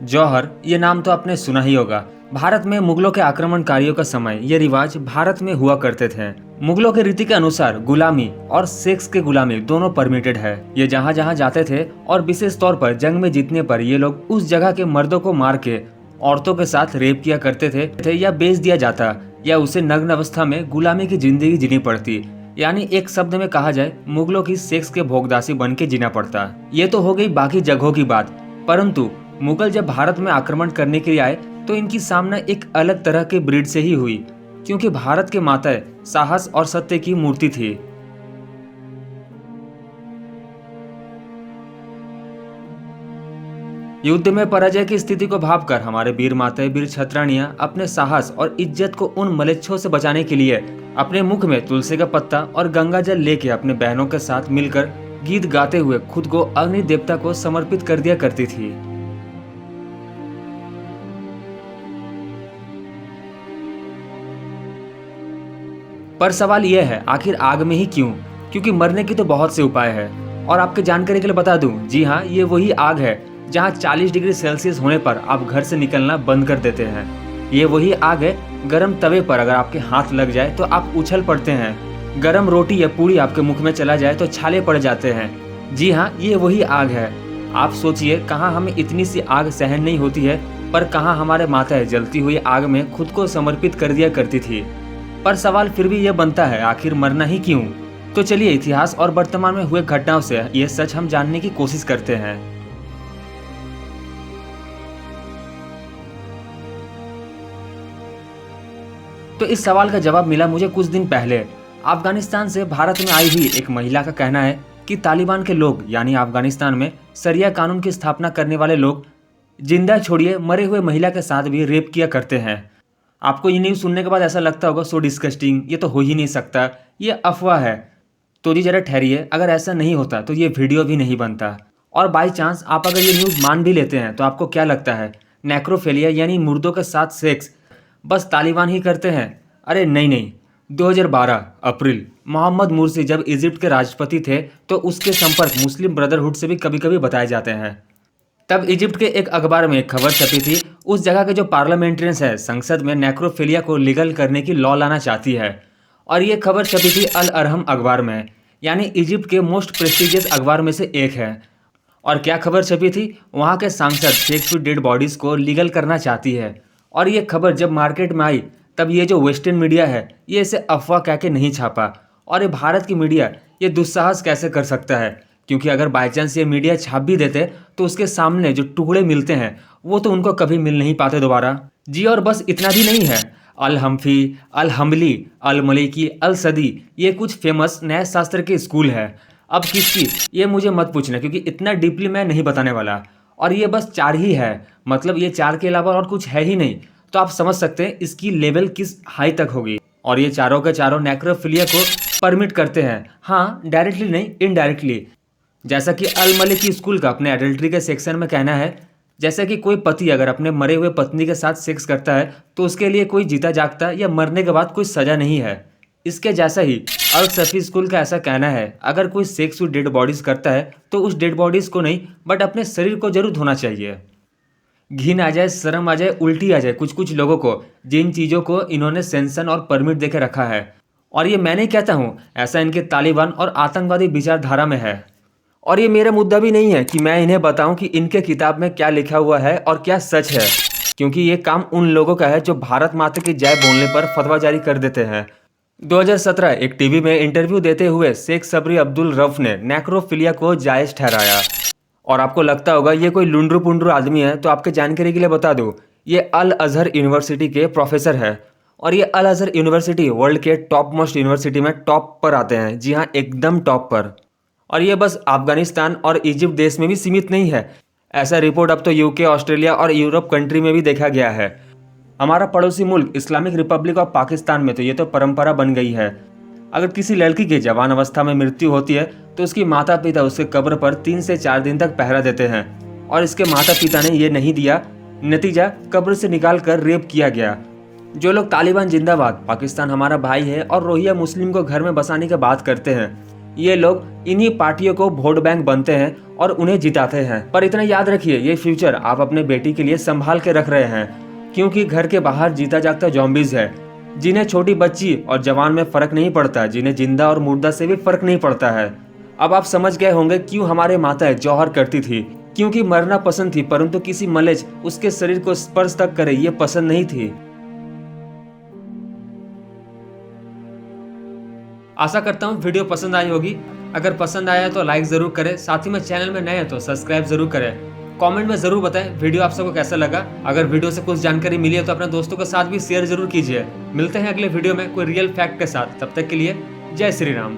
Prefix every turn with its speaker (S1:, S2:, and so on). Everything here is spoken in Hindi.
S1: जौहर, ये नाम तो आपने सुना ही होगा। भारत में मुगलों के आक्रमणकारियों का समय ये रिवाज भारत में हुआ करते थे। मुगलों के रीति के अनुसार गुलामी और सेक्स के गुलामी दोनों परमिटेड है। ये जहाँ जहाँ जाते थे और विशेष तौर पर जंग में जीतने पर ये लोग उस जगह के मर्दों को मार के औरतों के साथ रेप किया करते थे या बेच दिया जाता, या उसे नग्न अवस्था में गुलामी की जिंदगी जीनी पड़ती। यानी एक शब्द में कहा जाए, मुगलों की सेक्स के भोगदासी बन के जीना पड़ता। ये तो हो गई बाकी जगहों की बात, परंतु मुगल जब भारत में आक्रमण करने के लिए आए तो इनकी सामना एक अलग तरह के ब्रीड से ही हुई, क्योंकि भारत के माता साहस और सत्य की मूर्ति थी। युद्ध में पराजय की स्थिति को भांपकर हमारे वीर माताएं, वीर छत्राणियां अपने साहस और इज्जत को उन मलेच्छों से बचाने के लिए अपने मुख में तुलसी का पत्ता और गंगा जल लेके अपने बहनों के साथ मिलकर गीत गाते हुए खुद को अग्नि देवता को समर्पित कर दिया करती थी। पर सवाल यह है, आखिर आग में ही क्यों? क्योंकि मरने की तो बहुत से उपाय है। और आपके जानकारी के लिए बता दूं, जी हाँ, ये वही आग है जहाँ 40 डिग्री सेल्सियस होने पर आप घर से निकलना बंद कर देते हैं। ये वही आग है, गर्म तवे पर अगर आपके हाथ लग जाए तो आप उछल पड़ते हैं। गर्म रोटी या पूड़ी आपके मुख में चला जाए तो छाले पड़ जाते हैं। जी हाँ, ये वही आग है। आप सोचिए, कहाँ हमें इतनी सी आग सहन नहीं होती है, पर कहाँ हमारे माताएं जलती हुई आग में खुद को समर्पित कर दिया करती थी। पर सवाल फिर भी यह बनता है, आखिर मरना ही क्यों? तो चलिए इतिहास और वर्तमान में हुए घटनाओं से यह सच हम जानने की कोशिश करते हैं। तो इस सवाल का जवाब मिला मुझे कुछ दिन पहले। अफगानिस्तान से भारत में आई हुई एक महिला का कहना है कि तालिबान के लोग, यानी अफगानिस्तान में शरिया कानून की स्थापना करने वाले लोग, जिंदा छोड़िए मरे हुए महिला के साथ भी रेप किया करते हैं। आपको ये न्यूज़ सुनने के बाद ऐसा लगता होगा, सो डिस्कस्टिंग, ये तो हो ही नहीं सकता, ये अफवाह है। तो जी जरा ठहरिए, अगर ऐसा नहीं होता तो ये वीडियो भी नहीं बनता। और बाई चांस आप अगर ये न्यूज़ मान भी लेते हैं तो आपको क्या लगता है, नेक्रोफिलिया यानी मुर्दों के साथ सेक्स बस तालिबान ही करते हैं? अरे नहीं नहीं। 2012 अप्रैल, मोहम्मद मुर्सी जब इजिप्ट के राष्ट्रपति थे तो उसके संपर्क मुस्लिम ब्रदरहुड से भी कभी कभी बताए जाते हैं। तब इजिप्ट के एक अखबार में एक खबर छपी थी, उस जगह के जो पार्लियामेंट्रियंस है संसद में नेक्रोफिलिया को लीगल करने की लॉ लाना चाहती है। और ये खबर छपी थी अल अरहम अखबार में, यानी इजिप्ट के मोस्ट प्रेस्टिजियस अखबार में से एक है। और क्या खबर छपी थी, वहाँ के सांसद सेक्स विद डेड बॉडीज को लीगल करना चाहती है। और ये खबर जब मार्केट में आई तब ये जो वेस्टर्न मीडिया है ये इसे अफवाह कह के नहीं छापा। और ये भारत की मीडिया ये दुस्साहस कैसे कर सकता है, क्योंकि अगर बाई चांस ये मीडिया छाप भी देते तो उसके सामने जो टुकड़े मिलते हैं वो तो उनको कभी मिल नहीं पाते दोबारा। जी और बस इतना भी नहीं है, अल हम्फी, अल हम्बली, अल मलिकी, अल सदी, ये कुछ फेमस न्याय शास्त्र के स्कूल है। अब किसकी ये मुझे मत पूछना, क्योंकि इतना डीपली मैं नहीं बताने वाला। और ये बस 4 ही है, मतलब ये 4 के अलावा और कुछ है ही नहीं। तो आप समझ सकते हैं इसकी लेवल किस हाई तक होगी। और ये चारों के चारों नेक्रोफिलिया को परमिट करते हैं, हाँ डायरेक्टली नहीं, इनडायरेक्टली। जैसा कि अल मलिकी स्कूल का अपने एडल्ट्री के सेक्शन में कहना है, जैसा कि कोई पति अगर अपने मरे हुए पत्नी के साथ सेक्स करता है तो उसके लिए कोई जीता जागता या मरने के बाद कोई सजा नहीं है। इसके जैसा ही अल सफ़ी स्कूल का ऐसा कहना है, अगर कोई सेक्स विद डेड बॉडीज करता है तो उस डेड बॉडीज को नहीं बट अपने शरीर को जरूर धोना चाहिए। घिन आ जाए, शर्म आ जाए, उल्टी आ जाए कुछ कुछ लोगों को, जिन चीज़ों को इन्होंने सेंसन और परमिट देके रखा है। और ये मैं नहीं कहता हूँ, ऐसा इनके तालिबान और आतंकवादी विचारधारा में है। और ये मेरा मुद्दा भी नहीं है कि मैं इन्हें बताऊं कि इनके किताब में क्या लिखा हुआ है और क्या सच है, क्योंकि ये काम उन लोगों का है जो भारत माता की जय बोलने पर फतवा जारी कर देते हैं। 2017 एक टीवी में इंटरव्यू देते हुए शेख सबरी अब्दुल रऊफ ने नेक्रोफिलिया को जायज़ ठहराया। और आपको लगता होगा ये कोई लुंड्रू पुंड्रू आदमी है, तो आपके जानकारी के लिए बता दूं, ये अल अजहर यूनिवर्सिटी के प्रोफेसर है। और ये अल अजहर यूनिवर्सिटी वर्ल्ड के टॉप मोस्ट यूनिवर्सिटी में टॉप पर आते हैं, जी हाँ एकदम टॉप पर। और ये बस अफगानिस्तान और इजिप्ट देश में भी सीमित नहीं है, ऐसा रिपोर्ट अब तो यूके, ऑस्ट्रेलिया और यूरोप कंट्री में भी देखा गया है। हमारा पड़ोसी मुल्क इस्लामिक रिपब्लिक ऑफ पाकिस्तान में तो ये तो परंपरा बन गई है, अगर किसी लड़की की जवान अवस्था में मृत्यु होती है तो उसकी माता पिता उसके कब्र पर 3 से 4 दिन तक पहरा देते हैं। और इसके माता पिता ने ये नहीं दिया, नतीजा कब्र से निकाल कर रेप किया गया। जो लोग तालिबान जिंदाबाद, पाकिस्तान हमारा भाई है और रोहिंग्या मुस्लिम को घर में बसाने की बात करते हैं, ये लोग इन्हीं पार्टियों को वोट बैंक बनते हैं और उन्हें जिताते हैं। पर इतना याद रखिए, ये फ्यूचर आप अपने बेटी के लिए संभाल के रख रहे हैं, क्योंकि घर के बाहर जीता जागता ज़ॉम्बीज़ है, जिन्हें छोटी बच्ची और जवान में फर्क नहीं पड़ता, जिन्हें जिंदा और मुर्दा से भी फर्क नहीं पड़ता है। अब आप समझ गए होंगे क्यों हमारे माताएं जौहर करती थी, क्योंकि मरना पसंद थी, परंतु किसी मलेच उसके शरीर को स्पर्श तक करे ये पसंद नहीं थी। आशा करता हूँ वीडियो पसंद आई होगी। अगर पसंद आया तो लाइक ज़रूर करें, साथ ही में चैनल में नए हैं तो सब्सक्राइब ज़रूर करें। कमेंट में ज़रूर बताएं वीडियो आप सबको कैसा लगा। अगर वीडियो से कुछ जानकारी मिली है तो अपने दोस्तों के साथ भी शेयर ज़रूर कीजिए। मिलते हैं अगले वीडियो में कोई रियल फैक्ट के साथ, तब तक के लिए जय श्री राम।